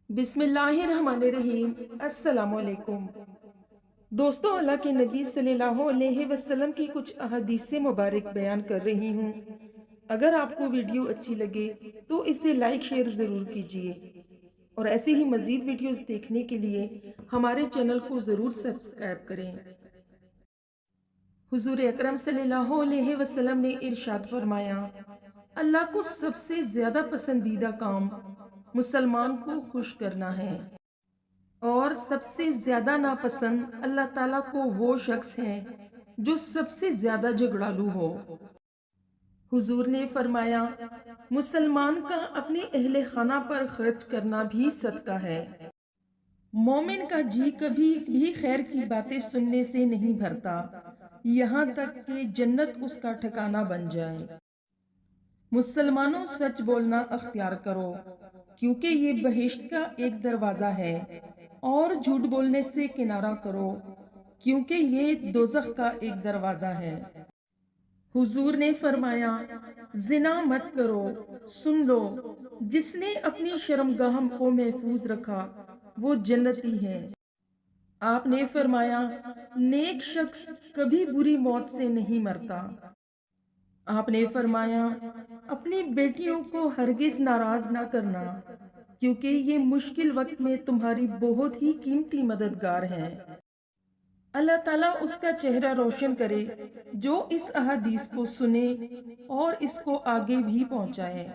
बिस्मिल्लाहिर्रहमानिर्रहीम। अस्सलाम वालेकुम। दोस्तों, अल्लाह के नबी सल्लल्लाहु अलैहि वसल्लम की कुछ अहदीसें मुबारक बयान कर रही हूँ। अगर आपको वीडियो अच्छी लगे तो इसे लाइक शेयर ज़रूर कीजिए और ऐसे ही मज़ीद वीडियोस देखने के लिए हमारे चैनल को ज़रूर सब्सक्राइब करें। हुजूर अकरम सल्लल्लाहु अलैहि वसल्लम ने इरशाद फरमाया, अल्लाह को सबसे ज़्यादा पसंदीदा काम मुसलमान को खुश करना है और सबसे ज़्यादा नापसंद अल्लाह ताला को वो शख्स है जो सबसे ज़्यादा झगड़ालू हो। हुजूर ने फरमाया, मुसलमान का अपने अहले खाना पर खर्च करना भी सदका है। मोमिन का जी कभी भी खैर की बातें सुनने से नहीं भरता, यहाँ तक कि जन्नत उसका ठिकाना बन जाए। मुसलमानों, सच बोलना अख्तियार करो क्योंकि ये बहिश्त का एक दरवाज़ा है, और झूठ बोलने से किनारा करो क्योंकि ये दोज़ख का एक दरवाज़ा है। हुजूर ने फरमाया, जिना मत करो। सुन लो, जिसने अपनी शर्मगाह को महफूज रखा वो जन्नती है। आपने फरमाया, नेक शख्स कभी बुरी मौत से नहीं मरता। आपने फरमाया, अपनी बेटियों को हरगिज नाराज ना करना क्योंकि ये मुश्किल वक्त में तुम्हारी बहुत ही कीमती मददगार हैं। अल्लाह ताला उसका चेहरा रोशन करे जो इस अहादीस को सुने और इसको आगे भी पहुंचाए।